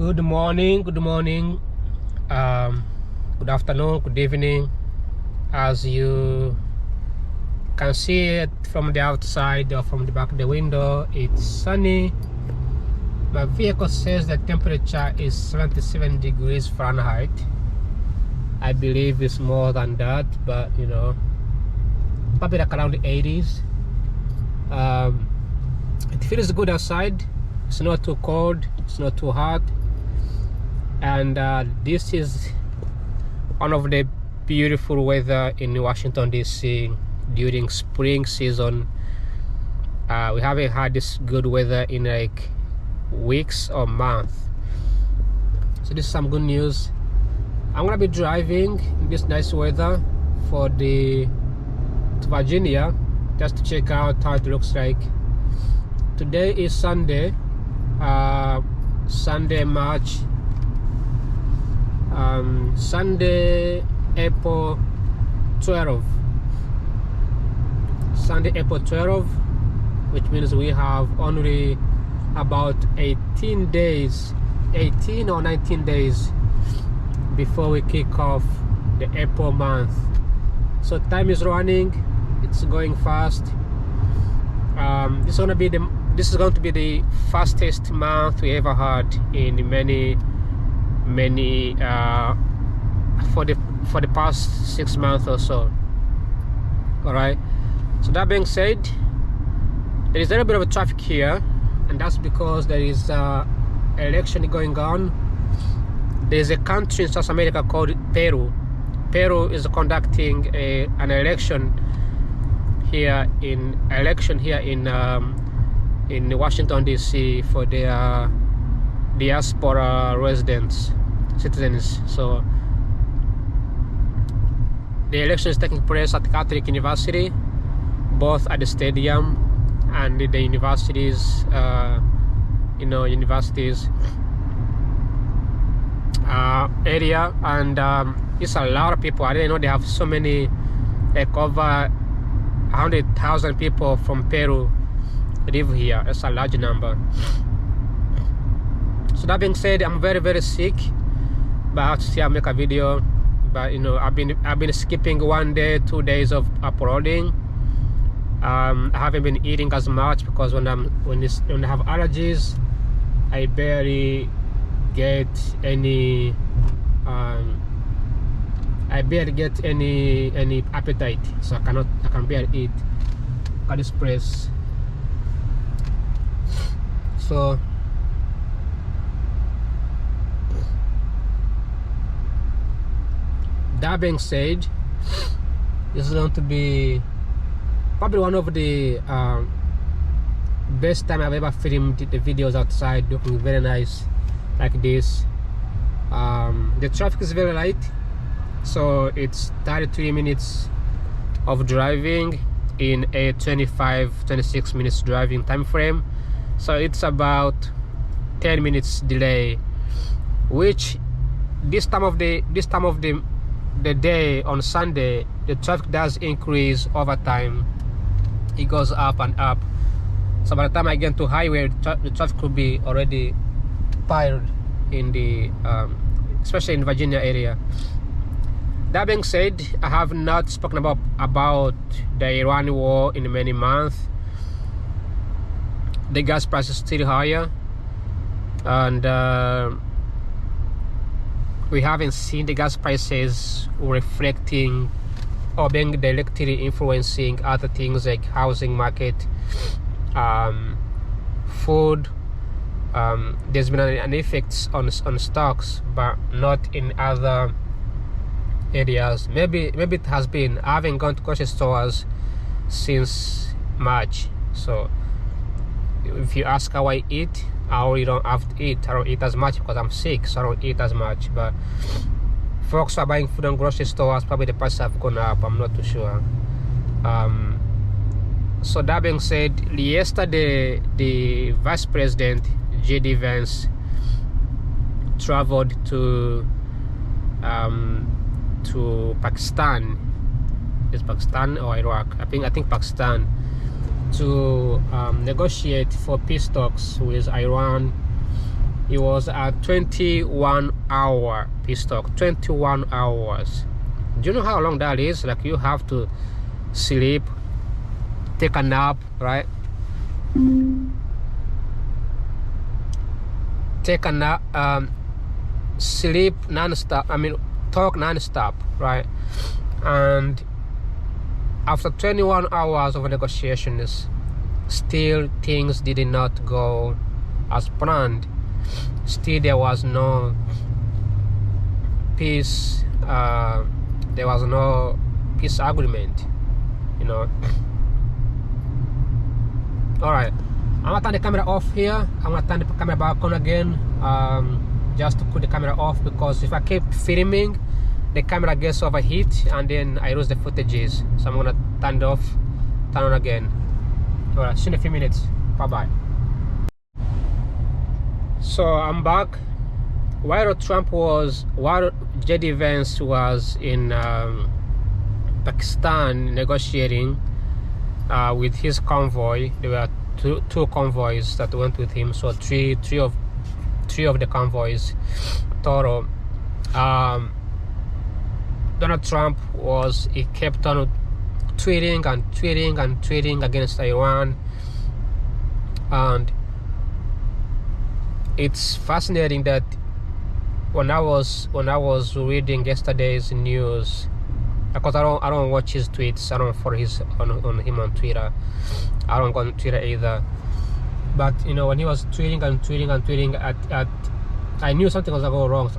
Good morning, good afternoon, good evening. As you can see it from the outside or from the back of the window, it's sunny. My vehicle says the temperature is 77 degrees Fahrenheit. I believe it's more than that, but you know, probably like around the 80s. It feels good outside. It's not too cold, it's not too hot, and this is one of the beautiful weather in Washington DC during spring season. We haven't had this good weather in like weeks or months, so this is some good news. I'm gonna be driving in this nice weather to Virginia, just to check out how it looks like. Today is Sunday, Sunday, April 12. Sunday, April 12, which means we have only about 18 or 19 days before we kick off the April month. So time is running, it's going fast. This is going to be the fastest month we ever had in many for the past 6 months or so. All right, so that being said, there is a little bit of traffic here, and that's because there is election going on. There is a country in South America called Peru. Peru is conducting an election here in Washington DC for their diaspora citizens. So the election is taking place at Catholic University, both at the stadium and the universities, area, and it's a lot of people. I didn't know they have so many, like over 100,000 people from Peru live here. It's a large number. So that being said, I'm very sick, but I have to still make a video. But you know, I've been skipping 1 day, 2 days of uploading. I haven't been eating as much because when I have allergies, I barely get any any appetite, so I can barely eat. Look at this place. So that being said, this is going to be probably one of the best time I've ever filmed the videos outside, looking very nice like this. The traffic is very light, so it's 33 minutes of driving in a 26 minutes driving time frame. So it's about 10 minutes delay, which this time of the day on Sunday, the traffic does increase over time. It goes up and up. So by the time I get to highway, the traffic could be already piled in the especially in Virginia area. That being said, I have not spoken about the Iran war in many months. The gas price is still higher, and we haven't seen the gas prices reflecting or being directly influencing other things like housing market, food. There's been an effect on stocks, but not in other areas. Maybe it has been. I haven't gone to grocery stores since March, so if you ask how I eat, I really don't have to eat. I don't eat as much because I'm sick, so I don't eat as much. But folks are buying food in grocery stores, probably the prices have gone up. I'm not too sure. So that being said, yesterday the Vice President J.D. Vance traveled to Pakistan. Is Pakistan or Iraq? I think Pakistan, to negotiate for peace talks with Iran It was a 21-hour peace talk. 21 hours. Do you know how long that is? Like, you have to sleep, take a nap, right? Take a nap, sleep non-stop. I mean, talk non-stop, right? And after 21 hours of negotiations, still things did not go as planned. Still there was no peace. There was no peace agreement, you know. All right, I'm gonna turn the camera off here. I'm gonna turn the camera back on again, just to put the camera off, because if I keep filming, the camera gets overheat and then I lose the footages. So I'm gonna turn it off, turn on again. All right, see you in a few minutes. Bye bye. So I'm back. While JD Vance was in Pakistan negotiating with his convoy, there were two convoys that went with him, so three of the convoys total. Donald Trump he kept on tweeting against Iran, and it's fascinating that when I was reading yesterday's news, because I don't watch his tweets, I don't follow him on Twitter, I don't go on Twitter either. But you know, when he was tweeting at I knew something was gonna go wrong.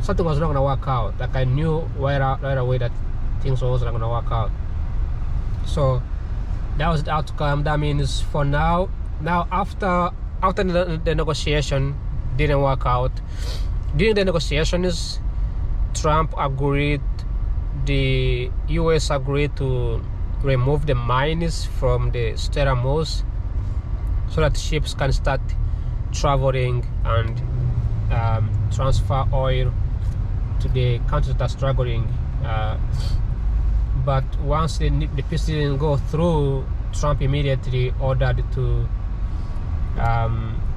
Something was not gonna work out. Like, I knew right away that things wasn't gonna work out. So that was the outcome. That means for now after the negotiation didn't work out, during the negotiations, the US agreed to remove the mines from the Strait of Hormuz so that ships can start traveling and transfer oil to the countries that are struggling. But once the peace didn't go through, Trump immediately ordered to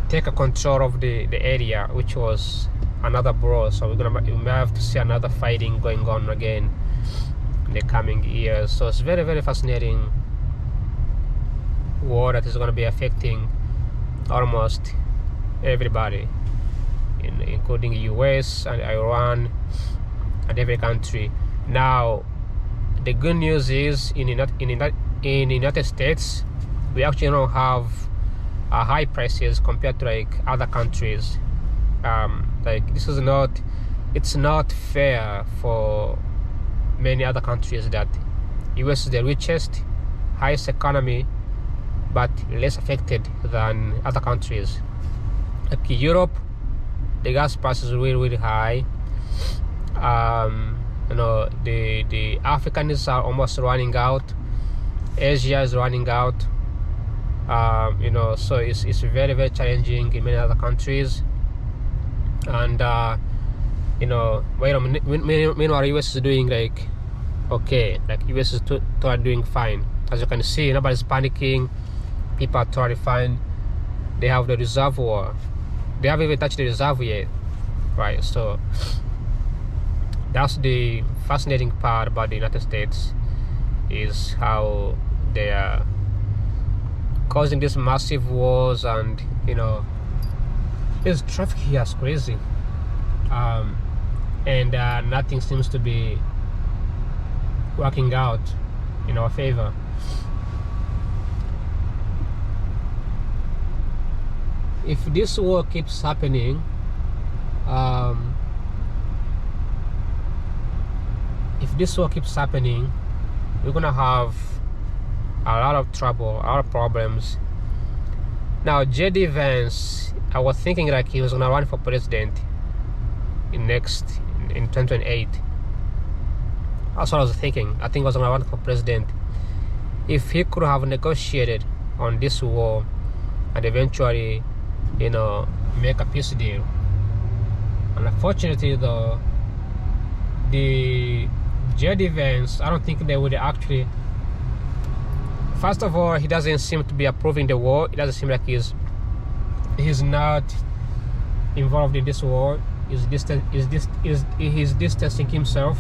take a control of the area, which was another brawl. So we may have to see another fighting going on again in the coming years. So it's very, very fascinating war that is going to be affecting almost everybody, including the US and Iran and every country. Now, the good news is in the United States, we actually don't have high prices compared to like other countries. Like, it's not fair for many other countries that US is the richest, highest economy, but less affected than other countries. Like Europe, the gas price is really, really high. You know, the Africans are almost running out. Asia is running out. You know, so it's very, very challenging in many other countries. And you know, meanwhile US is doing like okay, like US is totally doing fine. As you can see, nobody's panicking. People are totally fine. They have the reservoir. They haven't even touched the reservoir yet, right? So that's the fascinating part about the United States, is how they are causing these massive wars. And you know, this traffic here is crazy, and nothing seems to be working out in our favor. If this war keeps happening, we're gonna have a lot of trouble, a lot of problems. Now, JD Vance, I was thinking like he was gonna run for president in 2028. That's what I was thinking. I think he was gonna run for president if he could have negotiated on this war and eventually, you know, make a peace deal. And unfortunately though, the JD Vance, I don't think they would actually. First of all, he doesn't seem to be approving the war. It doesn't seem like he's not involved in this war. He's distancing himself.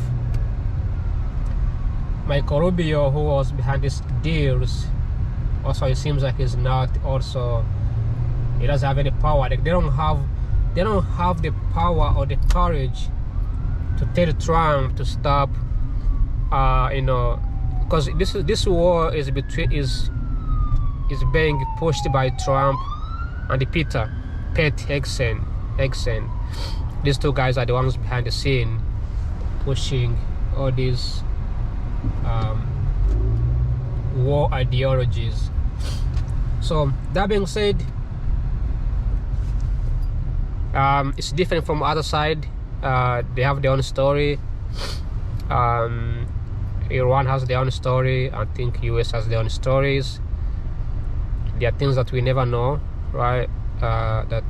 Michael Rubio, who was behind these deals, also it seems like he's not. Also, he doesn't have any power. Like they don't have the power or the courage to tell Trump to stop. Because this war is being pushed by Trump and the Pete Hegseth. These two guys are the ones behind the scene pushing all these war ideologies. So that being said, it's different from the other side. They have their own story. Iran has their own story. I think US has their own stories. There are things that we never know, right? That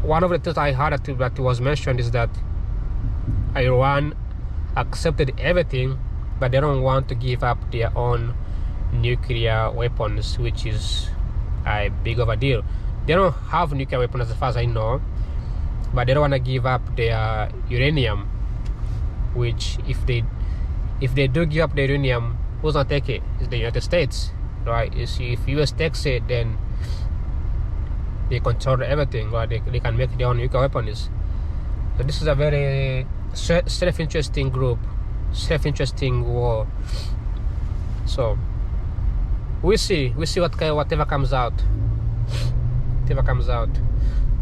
one of the things I heard that was mentioned is that Iran accepted everything, but they don't want to give up their own nuclear weapons, which is a big of a deal. They don't have nuclear weapons as far as I know, but they don't want to give up their uranium, which if they do give up the uranium, who's gonna take it? It's the United States, right? If US takes it, then they control everything, right? They can make their own nuclear weapons. So this is a very self-interesting group, self-interesting war. So we see whatever comes out.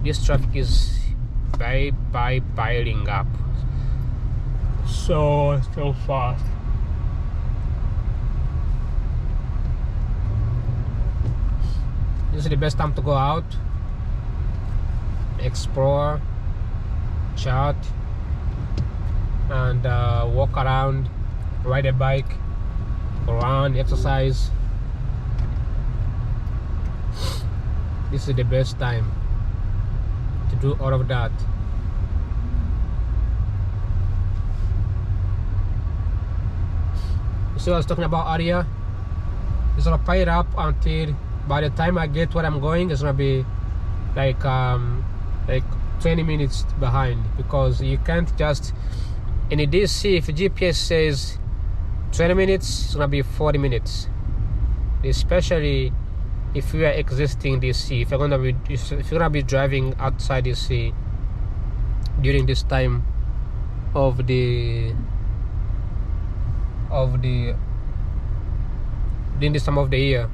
This traffic is piling up so fast. This is the best time to go out, explore, chat, and walk around, ride a bike, run, exercise. This is the best time to do all of that. You see what I was talking about earlier? It's gonna pile up until by the time I get where I'm going, it's gonna be like 20 minutes behind, because you can't just in a DC, if GPS says 20 minutes, it's gonna be 40 minutes, especially if you are exiting DC. If you're gonna be driving outside DC during this time of the during this time of the year.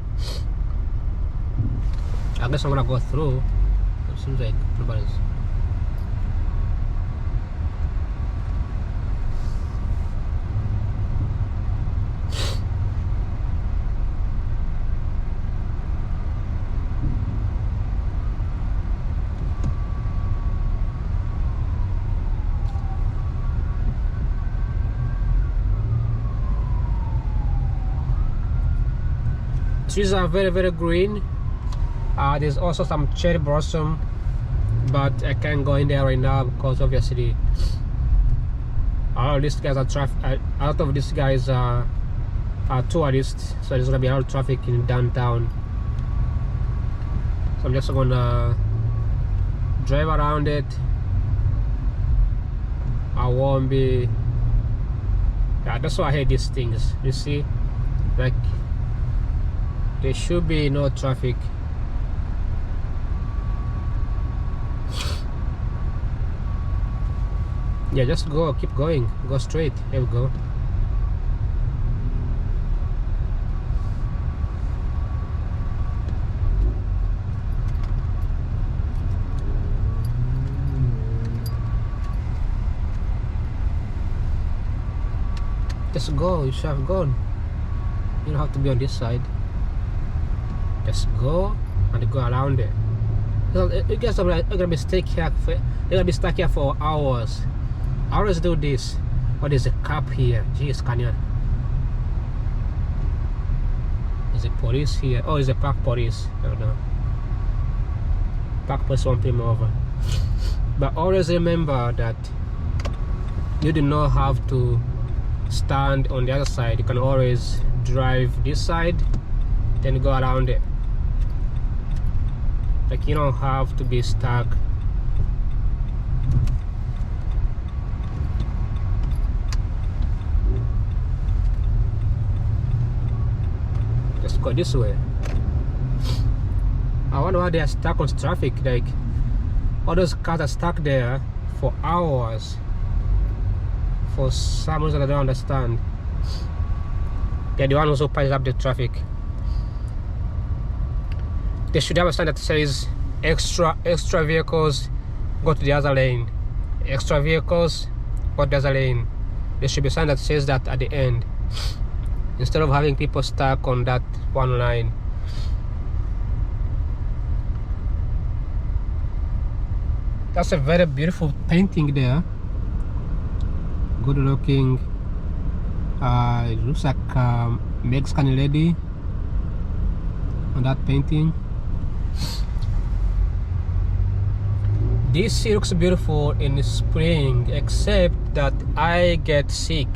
I guess I'm gonna go through. It seems like nobody's. Trees are very, very green. There's also some cherry blossom, but I can't go in there right now because obviously all of these guys are out of these guys are tourists, so there's gonna be a lot of traffic in downtown. So I'm just gonna drive around it. I won't be. Yeah, that's why I hate these things. You see, like there should be no traffic. Yeah, just go, keep going, go straight. Here we go. Just go, you should have gone. You don't have to be on this side. Just go and go around it. You guys are gonna be stuck here. They're gonna be stuck here for hours. I always do this. What is a cop here? Jeez, can you? Is it police here? Oh, it's a park police. I don't know. Park police won't pay me over. But always remember that you do not have to stand on the other side. You can always drive this side, then go around it. Like you don't have to be stuck go this way. I wonder why they are stuck on traffic. Like, all those cars are stuck there for hours for some reason I don't understand. They're the one who piles up the traffic. They should have a sign that says extra vehicles go to the other lane. Extra vehicles go to the other lane. There should be a sign that says that at the end, instead of having people stuck on that one line. That's a very beautiful painting there. Good looking. It looks like a Mexican lady on that painting. This looks beautiful in spring, except that I get sick,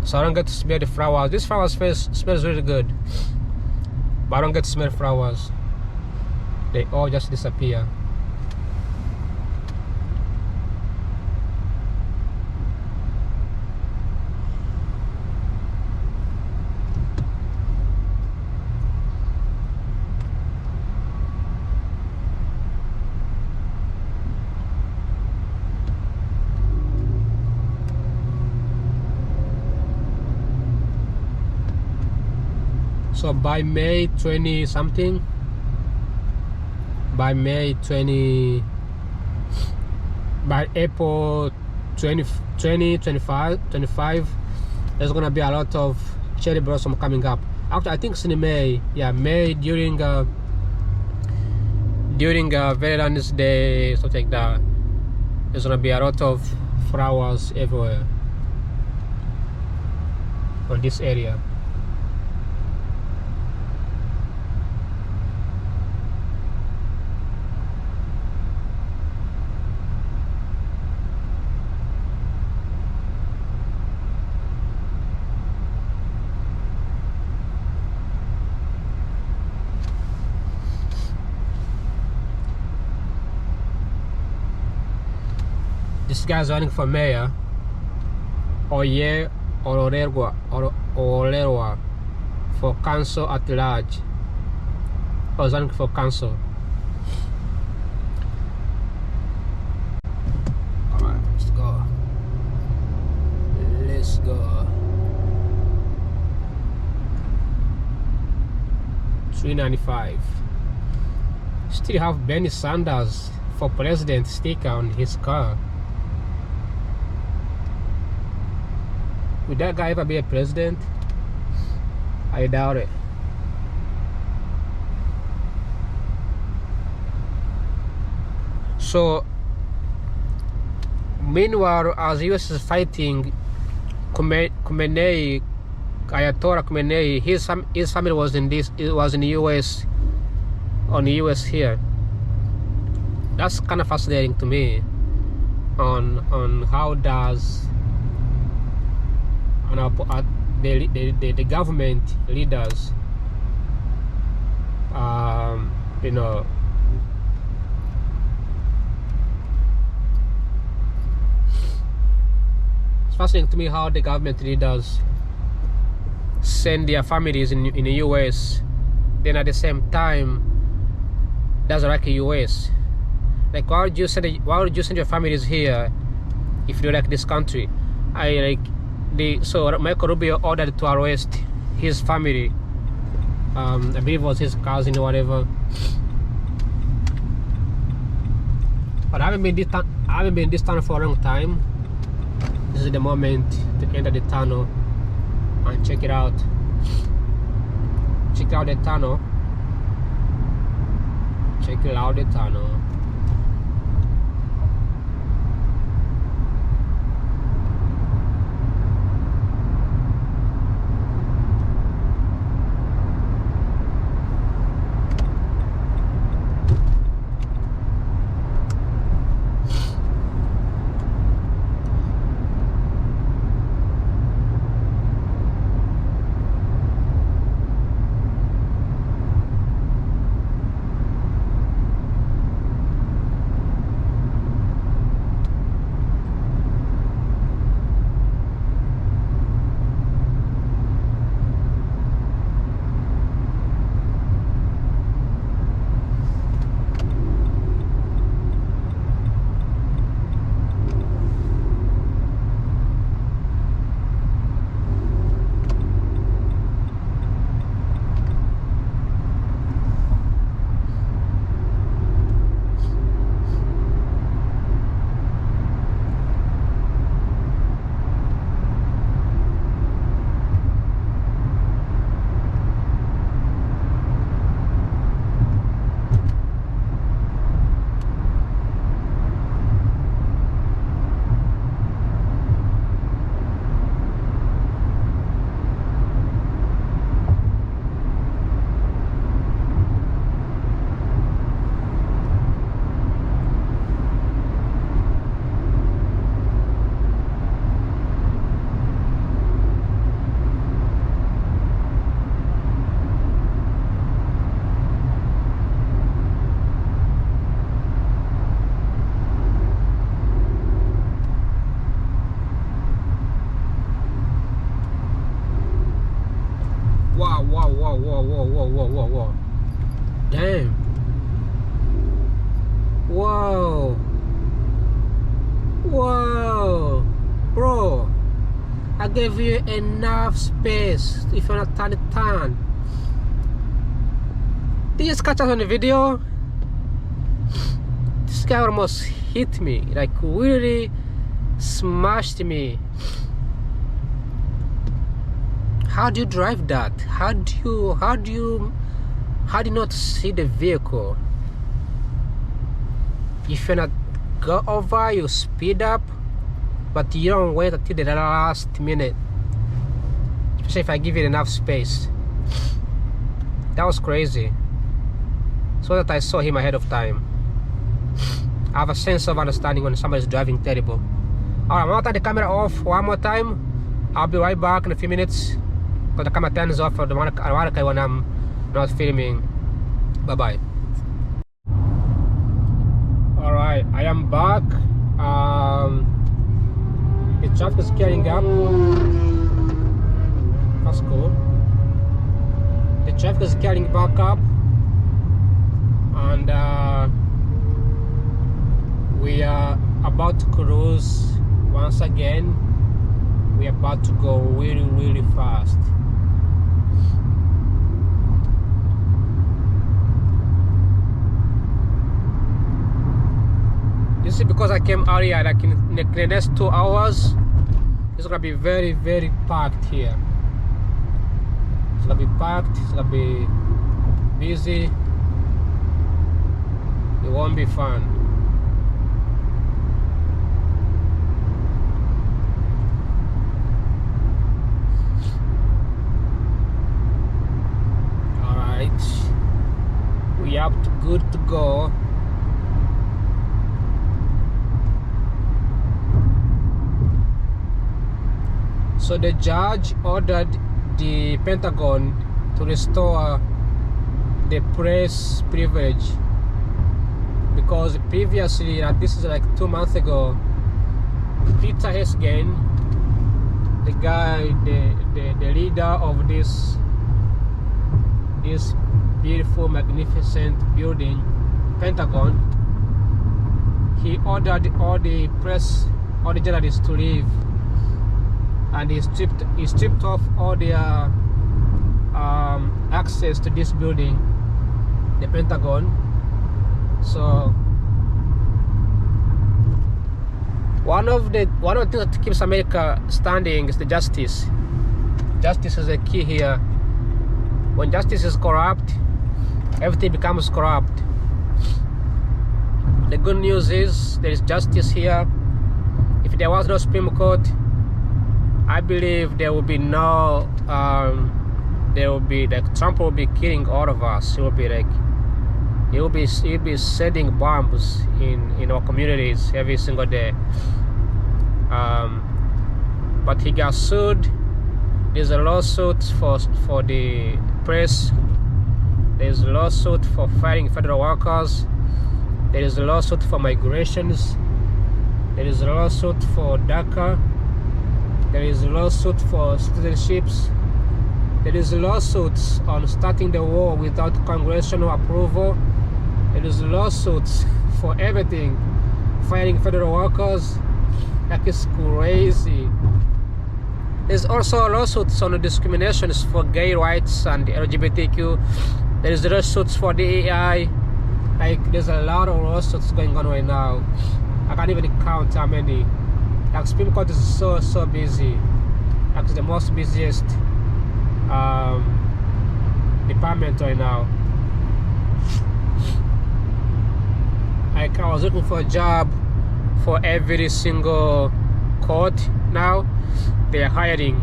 so I don't get to smell the flowers. This flower smells really good, but I don't get to smell flowers. They all just disappear. So by May 20 something, by April 25, there's gonna be a lot of cherry blossom coming up. Actually, I think it's in May. Yeah, May during Valentine's Day, something like that. There's gonna be a lot of flowers everywhere on this area. This guy's running for mayor. Oye Orerwa for council at large. I was running for council. Alright, let's go. Let's go. 395. Still have Bernie Sanders for president sticker on his car. Would that guy ever be a president? I doubt it. So, meanwhile, as US is fighting Khamenei, Ayatollah Khamenei, his family was in the US, on the US here. That's kind of fascinating to me. On how does the government leaders, you know, it's fascinating to me how the government leaders send their families in the US, then at the same time doesn't like the US. Like, why would you send your families here if you like this country? So Marco Rubio ordered to arrest his family. I believe it was his cousin or whatever. But I haven't been in this tunnel for a long time. This is the moment to enter the tunnel and check it out. Check out the tunnel. Check out the tunnel. give you enough space. If you're not turn. Did you just catch us on the video? This guy almost hit me, like really smashed me. How do you drive that? How do you not see the vehicle? If you not go over, you speed up, but you don't wait until the last minute. Especially if I give it enough space. That was crazy. So that I saw him ahead of time. I have a sense of understanding when somebody's driving terrible. Alright, I'm gonna turn the camera off one more time. I'll be right back in a few minutes. But the camera turns off for the one when I'm not filming. Bye bye. Alright, I am back. The traffic is clearing up. That's cool. The traffic is clearing back up. And we are about to cruise once again. We are about to go really fast. You see, because I came earlier, like in the next 2 hours, it's gonna be very packed here. It's gonna be packed, it's gonna be busy. It won't be fun. Alright, we are good to go. So the judge ordered the Pentagon to restore the press privilege, because previously, this is like 2 months ago, Peter Hesgen, the guy, the leader of this beautiful, magnificent building, Pentagon, he ordered all the press, all the journalists to leave, and he stripped off all their access to this building, the Pentagon. So one of the things that keeps America standing is the justice. Justice is the key here. When justice is corrupt, everything becomes corrupt. The good news is there is justice here. If there was no Supreme Court, I believe there will be no Trump will be killing all of us. He will be like, he'll be sending bombs in our communities every single day. But he got sued. There's a lawsuit for the press. There's a lawsuit for fighting federal workers. There is a lawsuit for migrations. There is a lawsuit for DACA. There is a lawsuit for citizenships. There is lawsuits on starting the war without congressional approval. There is lawsuits for everything, fighting federal workers. Like, it's crazy. There's also lawsuits on the discriminations for gay rights and the LGBTQ. There is lawsuits for DEI. Like, there's a lot of lawsuits going on right now. I can't even count how many. Like, Supreme Court is so busy. Like, it's the most busiest department right now. Like, I was looking for a job for every single court now. They're hiring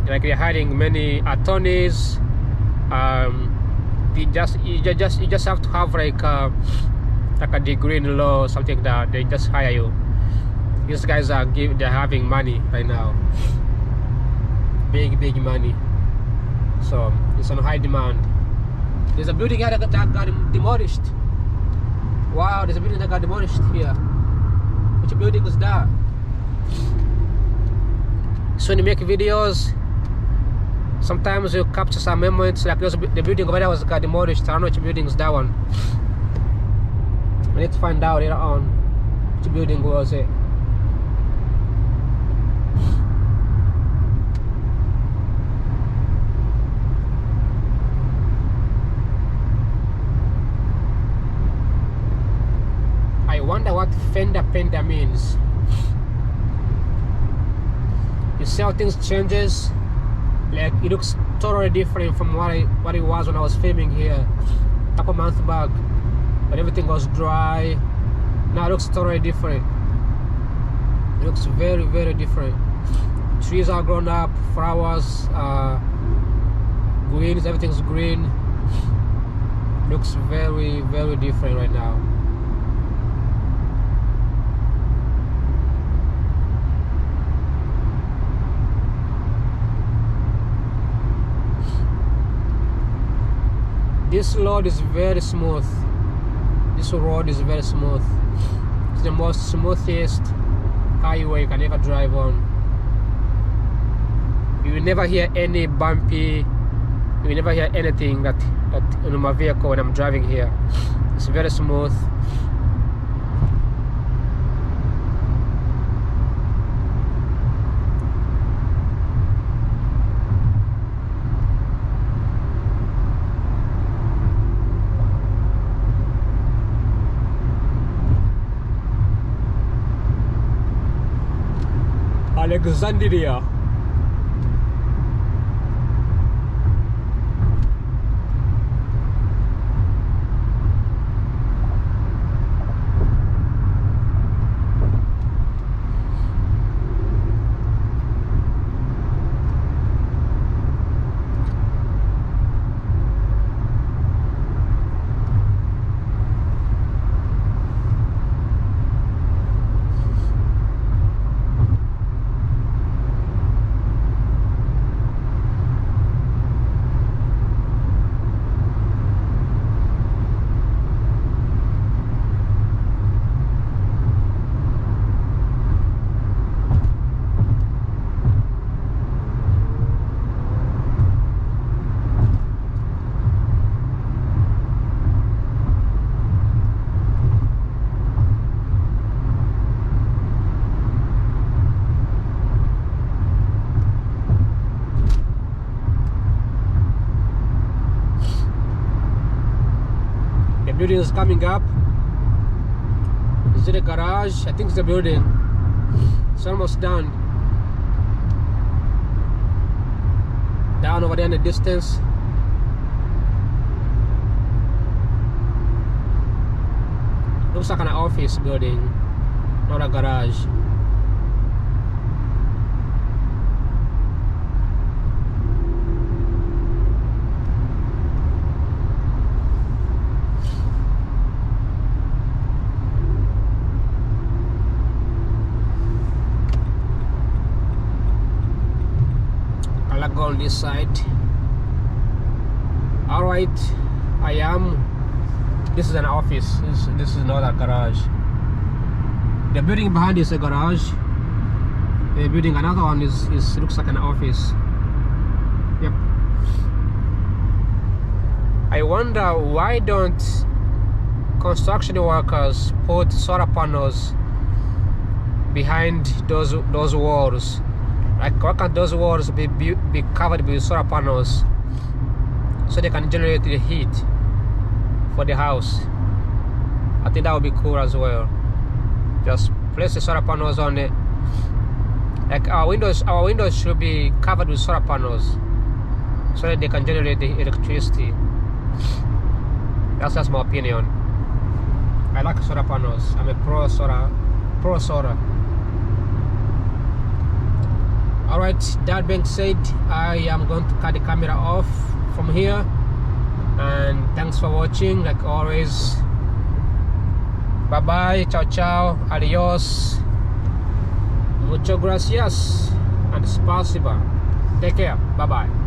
many attorneys. You just have to have like a degree in law or something like that. They just hire you. These guys they're having money right now, big money. So it's on high demand. There's a building here that got demolished. Wow, there's a building that got demolished here. Which building was that? So when you make videos, sometimes you capture some moments. Like the building over there got demolished. I don't know which building is that one. I need to find out later on which building was it. wonder what fender bender means. You see how things changes? Like it looks totally different from what it was when I was filming here a couple months back, but everything was dry. Now it looks totally different. It looks very, very different. Trees are grown up, flowers, greens, everything's green. Looks very, very different right now. This road is very smooth. This road is very smooth. It's the most smoothest highway you can ever drive on. You will never hear any bumpy. You will never hear anything that in my vehicle when I'm driving here. It's very smooth. Alexandria. Building is coming up. Is it a garage? I think it's a building. It's almost done. Down over there in the distance. Looks like an office building, not a garage. Go on this side. All right, this is an office. This is not a garage. The building behind is a garage. The building, another one is looks like an office. Yep. I wonder why don't construction workers put solar panels behind those walls? Like, why can't those walls be covered with solar panels so they can generate the heat for the house? I think that would be cool as well. Just place the solar panels on it. Like our windows should be covered with solar panels so that they can generate the electricity. That's my opinion. I like solar panels. I'm a pro solar. Alright, that being said, I am going to cut the camera off from here, and thanks for watching. Like always, bye bye, ciao ciao, adios, muchas gracias, and spasiba. Take care, bye bye.